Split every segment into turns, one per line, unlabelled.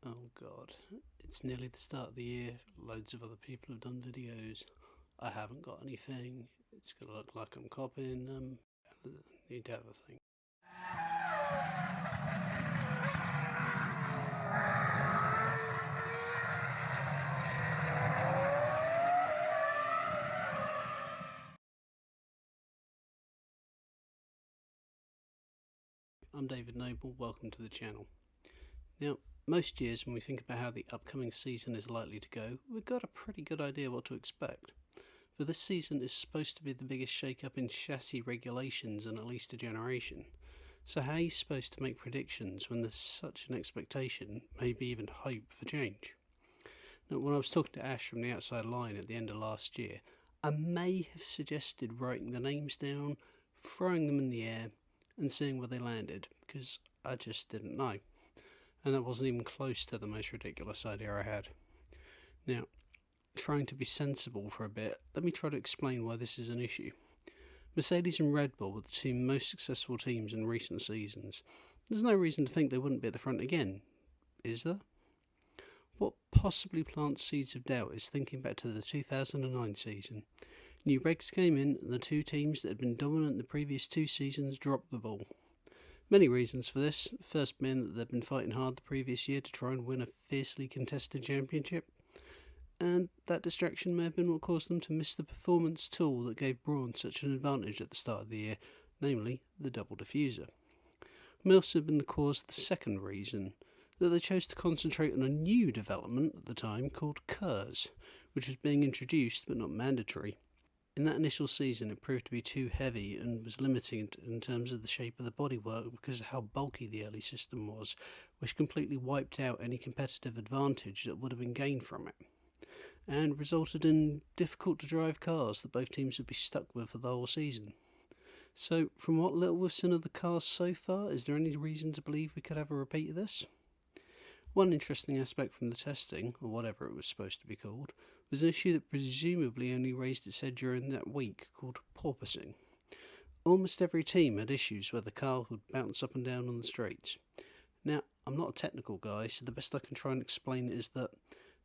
Oh god, it's nearly the start of the year. Loads of other people have done videos. I haven't got anything. It's gonna look like I'm copying them. I need to have a thing. I'm David Noble, welcome to the channel. Now, most years when we think about how the upcoming season is likely to go, we've got a pretty good idea what to expect. But this season is supposed to be the biggest shake-up in chassis regulations in at least a generation. So how are you supposed to make predictions when there's such an expectation, maybe even hope for change? Now, when I was talking to Ash from the Outside Line at the end of last year, I may have suggested writing the names down, throwing them in the air, and seeing where they landed, because I just didn't know. And that wasn't even close to the most ridiculous idea I had. Now, trying to be sensible for a bit, let me try to explain why this is an issue. Mercedes and Red Bull were the two most successful teams in recent seasons. There's no reason to think they wouldn't be at the front again, is there? What possibly plants seeds of doubt is thinking back to the 2009 season. New regs came in and the two teams that had been dominant the previous two seasons dropped the ball. Many reasons for this, first being that they'd been fighting hard the previous year to try and win a fiercely contested championship, and that distraction may have been what caused them to miss the performance tool that gave Brawn such an advantage at the start of the year, namely the double diffuser. May also have been the cause of the second reason, that they chose to concentrate on a new development at the time called KERS, which was being introduced but not mandatory. In that initial season it proved to be too heavy and was limiting in terms of the shape of the bodywork because of how bulky the early system was, which completely wiped out any competitive advantage that would have been gained from it, and resulted in difficult to drive cars that both teams would be stuck with for the whole season. So, from what little we've seen of the cars so far, is there any reason to believe we could have a repeat of this? One interesting aspect from the testing, or whatever it was supposed to be called, was an issue that presumably only raised its head during that week, called porpoising. Almost every team had issues where the car would bounce up and down on the straights. Now, I'm not a technical guy, so the best I can try and explain it is that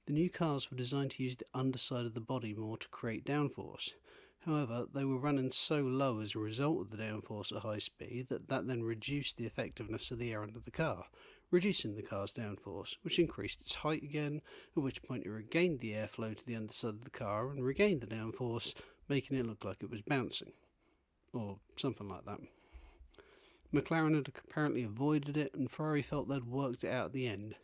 the new cars were designed to use the underside of the body more to create downforce. However, they were running so low as a result of the downforce at high speed that then reduced the effectiveness of the air under the car, reducing the car's downforce, which increased its height again, at which point it regained the airflow to the underside of the car and regained the downforce, making it look like it was bouncing. Or something like that. McLaren had apparently avoided it, and Ferrari felt they'd worked it out at the end.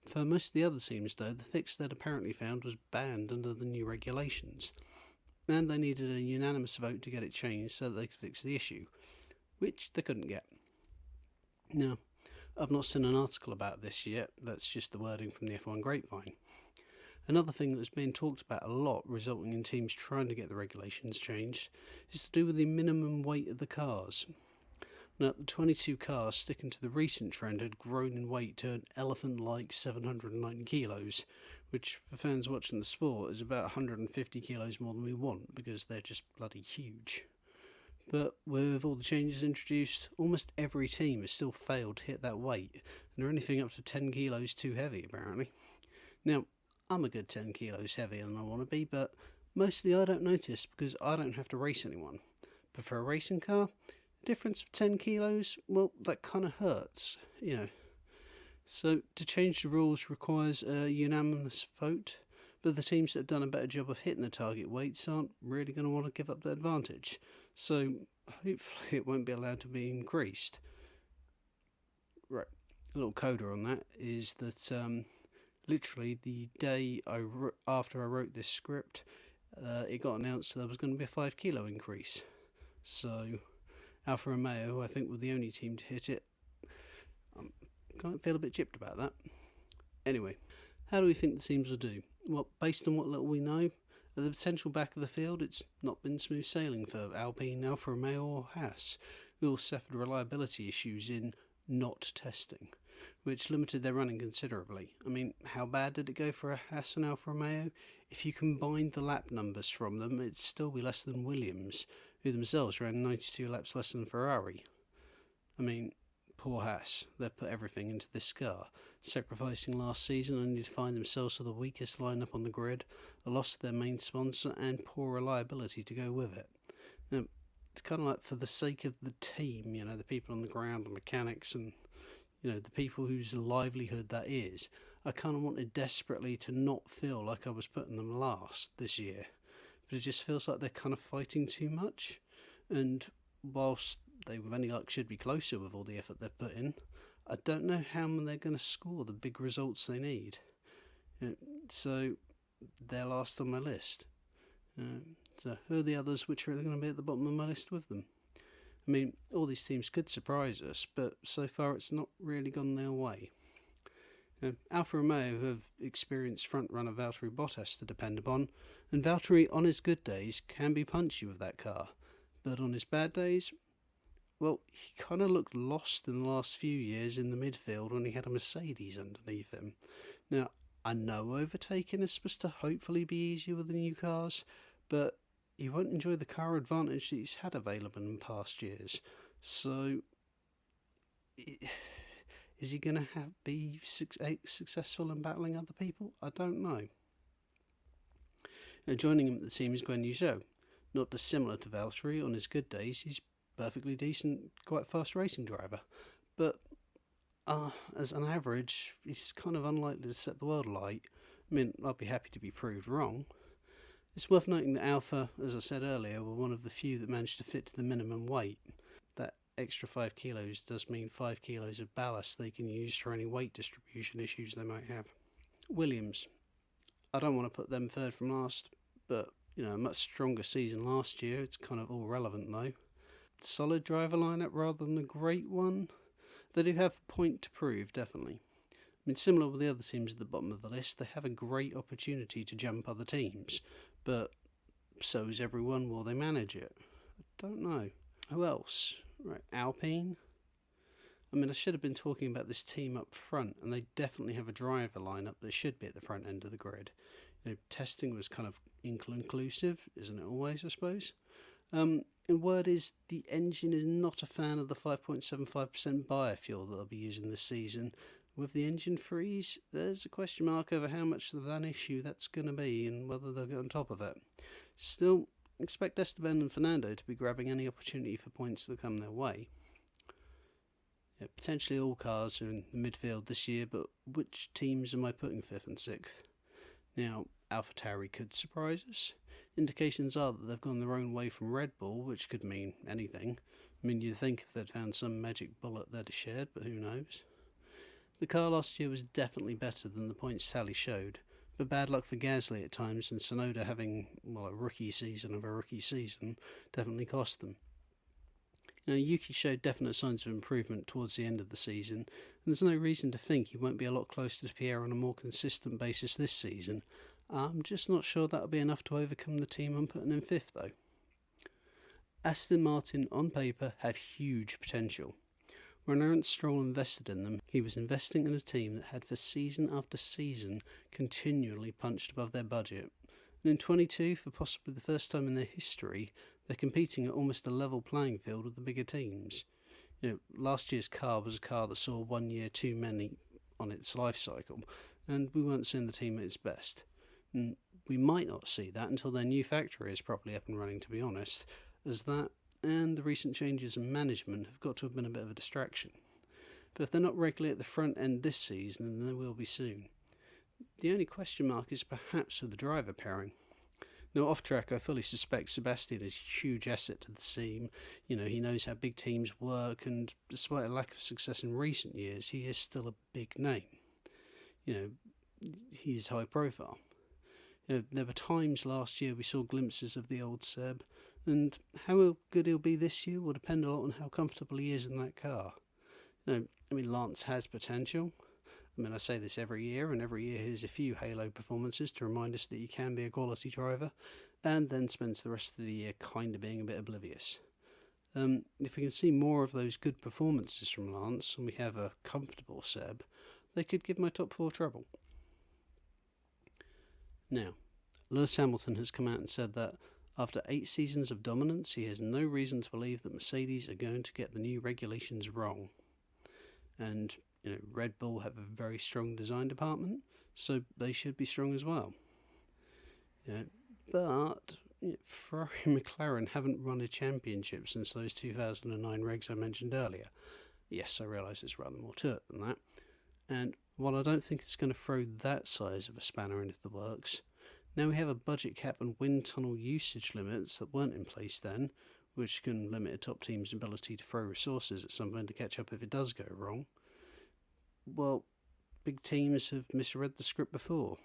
For most of the other teams, though, the fix they'd apparently found was banned under the new regulations, and they needed a unanimous vote to get it changed so that they could fix the issue, which they couldn't get. Now, I've not seen an article about this yet, that's just the wording from the F1 grapevine. Another thing that's being talked about a lot, resulting in teams trying to get the regulations changed, is to do with the minimum weight of the cars. Now, the 22 cars, sticking to the recent trend, had grown in weight to an elephant-like 790 kilos, which for fans watching the sport is about 150 kilos more than we want, because they're just bloody huge. But with all the changes introduced, almost every team has still failed to hit that weight, and are anything up to 10 kilos too heavy, apparently. Now, I'm a good 10 kilos heavier than I want to be, but mostly I don't notice because I don't have to race anyone. But for a racing car, the difference of 10 kilos, well, that kind of hurts, you know. So to change the rules requires a unanimous vote, but the teams that have done a better job of hitting the target weights aren't really going to want to give up that advantage. So hopefully it won't be allowed to be increased. Right, a little coda on that is that literally the day after I wrote this script, it got announced there was going to be a 5 kilo increase. So Alfa Romeo, I think, were the only team to hit it. I feel a bit gypped about that. Anyway, how do we think the teams will do? Well, based on what little we know, at the potential back of the field, it's not been smooth sailing for Alpine, Alfa Romeo or Haas, who all suffered reliability issues in not testing, which limited their running considerably. I mean, how bad did it go for Haas and Alfa Romeo? If you combine the lap numbers from them, it'd still be less than Williams, who themselves ran 92 laps less than Ferrari. I mean, poor Haas. They've put everything into this car, sacrificing last season only to find themselves with the weakest lineup on the grid, a loss to their main sponsor, and poor reliability to go with it. Now, it's kind of like for the sake of the team, the people on the ground, the mechanics, and the people whose livelihood that is, I kind of wanted desperately to not feel like I was putting them last this year. But it just feels like they're kind of fighting too much. And whilst they, with any luck, should be closer with all the effort they've put in, I don't know how they're going to score the big results they need. So they're last on my list. So who are the others which are going to be at the bottom of my list with them? I mean, all these teams could surprise us, but so far it's not really gone their way. Alfa Romeo have experienced front-runner Valtteri Bottas to depend upon, and Valtteri on his good days can be punchy with that car, but on his bad days, well, he kind of looked lost in the last few years in the midfield when he had a Mercedes underneath him. Now, I know overtaking is supposed to hopefully be easier with the new cars, but he won't enjoy the car advantage that he's had available in past years. So, is he going to be successful in battling other people? I don't know. Joining him at the team is Guan Yu Zhou. Not dissimilar to Valtteri, on his good days, he's perfectly decent, quite fast racing driver. But as an average, he's kind of unlikely to set the world alight. I mean, I'd be happy to be proved wrong. It's worth noting that Alfa, as I said earlier, were one of the few that managed to fit to the minimum weight. That extra 5 kilos does mean 5 kilos of ballast they can use for any weight distribution issues they might have. Williams. I don't want to put them third from last, but, a much stronger season last year. It's kind of all relevant, though. Solid driver lineup rather than a great one. They do have a point to prove, definitely. I mean, similar with the other teams at the bottom of the list, they have a great opportunity to jump other teams. But so is everyone. Will they manage it? I don't know. Who else? Right, Alpine. I mean, I should have been talking about this team up front, and they definitely have a driver lineup that should be at the front end of the grid. Testing was kind of inconclusive, isn't it always, I suppose? And word is the engine is not a fan of the 5.75% biofuel that they'll be using this season. With the engine freeze, there's a question mark over how much of an issue that's going to be and whether they'll get on top of it. Still, expect Esteban and Fernando to be grabbing any opportunity for points that come their way. Potentially all cars are in the midfield this year, but which teams am I putting 5th and 6th? Now, AlphaTauri could surprise us. Indications are that they've gone their own way from Red Bull, which could mean anything. I mean, you'd think if they'd found some magic bullet they'd have shared, but who knows? The car last year was definitely better than the points tally showed, but bad luck for Gasly at times, and Tsunoda having, a rookie season of a rookie season definitely cost them. Yuki showed definite signs of improvement towards the end of the season, and there's no reason to think he won't be a lot closer to Pierre on a more consistent basis this season. I'm just not sure that'll be enough to overcome the team I'm putting in 5th, though. Aston Martin, on paper, have huge potential. When Lawrence Stroll invested in them, he was investing in a team that had for season after season continually punched above their budget. And in 22, for possibly the first time in their history, they're competing at almost a level playing field with the bigger teams. Last year's car was a car that saw 1 year too many on its life cycle, and we weren't seeing the team at its best. And we might not see that until their new factory is properly up and running, to be honest, as that and the recent changes in management have got to have been a bit of a distraction. But if they're not regularly at the front end this season, then they will be soon. The only question mark is perhaps with the driver pairing. Now, off track, I fully suspect Sebastian is a huge asset to the team. He knows how big teams work, and despite a lack of success in recent years, he is still a big name. He is high profile. There were times last year we saw glimpses of the old Seb, and how good he'll be this year will depend a lot on how comfortable he is in that car. Lance has potential. I say this every year, and every year here's a few Halo performances to remind us that he can be a quality driver, and then spends the rest of the year kind of being a bit oblivious. If we can see more of those good performances from Lance, and we have a comfortable Seb, they could give my top 4 trouble. Now, Lewis Hamilton has come out and said that after 8 seasons of dominance, he has no reason to believe that Mercedes are going to get the new regulations wrong. And Red Bull have a very strong design department, so they should be strong as well. But Ferrari and McLaren haven't run a championship since those 2009 regs I mentioned earlier. Yes, I realise there's rather more to it than that. And while I don't think it's going to throw that size of a spanner into the works, now we have a budget cap and wind tunnel usage limits that weren't in place then, which can limit a top team's ability to throw resources at something to catch up if it does go wrong. Well, big teams have misread the script before.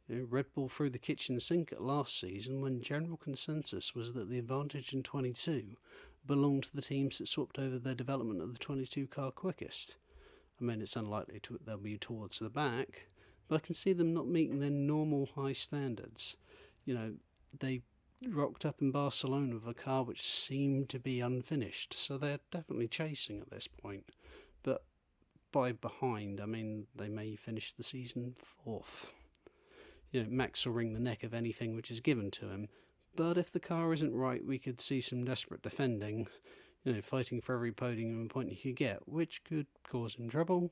Red Bull threw the kitchen sink at last season when general consensus was that the advantage in 22 belonged to the teams that swapped over their development of the 22 car quickest. I mean, it's unlikely they'll be towards the back, but I can see them not meeting their normal high standards. They rocked up in Barcelona with a car which seemed to be unfinished, so they're definitely chasing at this point. But by behind, I mean, they may finish the season 4th. Max will wring the neck of anything which is given to him, but if the car isn't right, we could see some desperate defending, fighting for every podium point he could get, which could cause him trouble,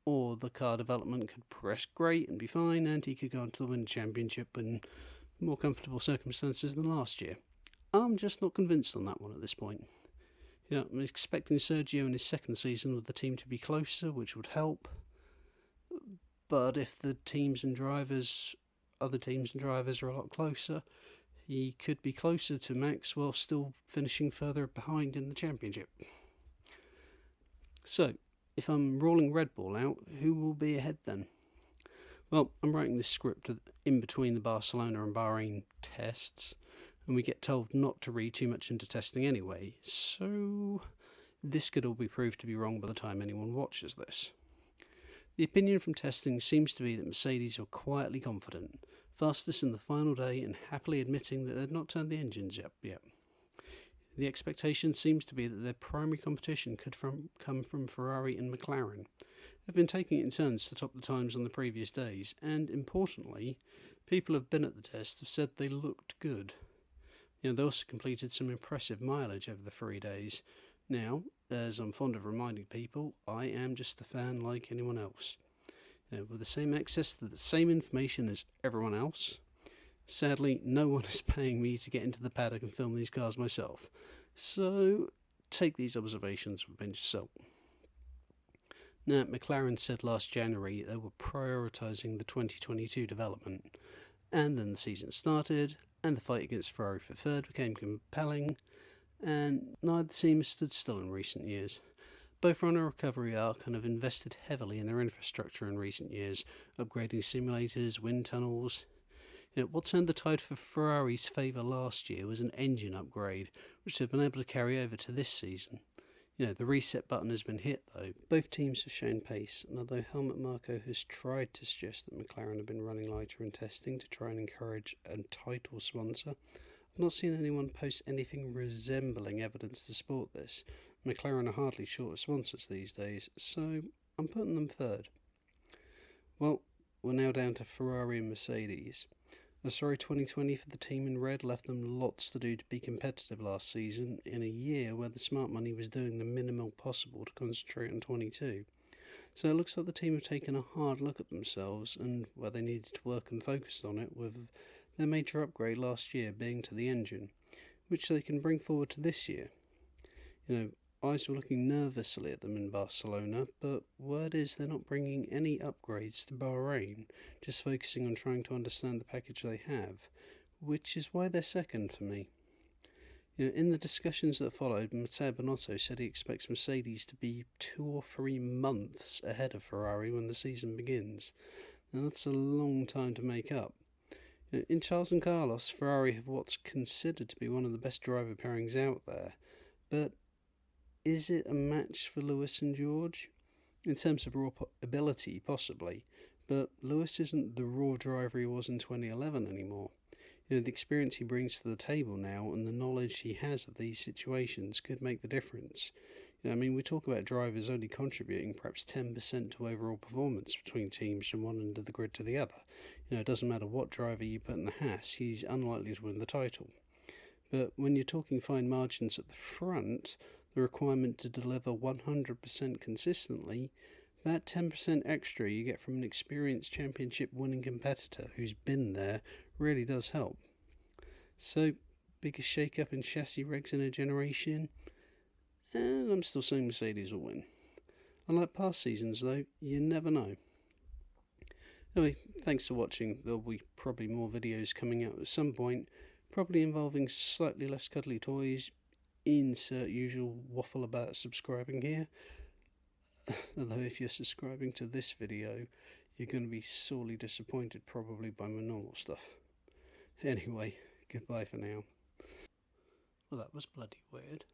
or the car development could progress great and be fine, and he could go on to the Wind Championship in more comfortable circumstances than last year. I'm just not convinced on that one at this point. I'm expecting Sergio in his second season with the team to be closer, which would help. But if the other teams and drivers are a lot closer, he could be closer to Max while still finishing further behind in the championship. So, if I'm rolling Red Bull out, who will be ahead then? Well, I'm writing this script in between the Barcelona and Bahrain tests, and we get told not to read too much into testing anyway, so this could all be proved to be wrong by the time anyone watches this. The opinion from testing seems to be that Mercedes were quietly confident, fastest in the final day and happily admitting that they'd not turned the engines up yet. The expectation seems to be that their primary competition could come from Ferrari and McLaren. They've been taking it in turns to top the times on the previous days, and importantly, people who have been at the test have said they looked good. They also completed some impressive mileage over the 3 days. Now, as I'm fond of reminding people, I am just a fan like anyone else. With the same access to the same information as everyone else. Sadly, no one is paying me to get into the paddock and film these cars myself. So, take these observations with a pinch of salt. Now, McLaren said last January they were prioritising the 2022 development. And then the season started, and the fight against Ferrari for third became compelling, and neither team stood still in recent years. Both are on a recovery arc and have invested heavily in their infrastructure in recent years, upgrading simulators, wind tunnels. What turned the tide for Ferrari's favour last year was an engine upgrade, which they've been able to carry over to this season. The reset button has been hit though. Both teams have shown pace, and although Helmut Marko has tried to suggest that McLaren have been running lighter in testing to try and encourage a title sponsor, I've not seen anyone post anything resembling evidence to support this. McLaren are hardly short of sponsors these days, so I'm putting them third. Well, we're now down to Ferrari and Mercedes. A sorry 2020 for the team in red left them lots to do to be competitive last season in a year where the smart money was doing the minimal possible to concentrate on 22. So it looks like the team have taken a hard look at themselves and where they needed to work and focused on it, with their major upgrade last year being to the engine, which they can bring forward to this year. Eyes were looking nervously at them in Barcelona, but word is they're not bringing any upgrades to Bahrain, just focusing on trying to understand the package they have, which is why they're second for me. In the discussions that followed, Matteo Binotto said he expects Mercedes to be 2 or 3 months ahead of Ferrari when the season begins. Now that's a long time to make up. In Charles and Carlos, Ferrari have what's considered to be one of the best driver pairings out there, but is it a match for Lewis and George? In terms of raw ability, possibly, but Lewis isn't the raw driver he was in 2011 anymore. The experience he brings to the table now and the knowledge he has of these situations could make the difference. We talk about drivers only contributing perhaps 10% to overall performance between teams from one end of the grid to the other. It doesn't matter what driver you put in the Haas, he's unlikely to win the title. But when you're talking fine margins at the front, the requirement to deliver 100% consistently, that 10% extra you get from an experienced championship winning competitor who's been there really does help. So, biggest shake up in chassis regs in a generation, and I'm still saying Mercedes will win. Unlike past seasons though, you never know. Anyway, thanks for watching. There'll be probably more videos coming out at some point, probably involving slightly less cuddly toys. Insert usual waffle about subscribing here. Although if you're subscribing to this video, you're going to be sorely disappointed probably by my normal stuff. Anyway, goodbye for now. Well, that was bloody weird.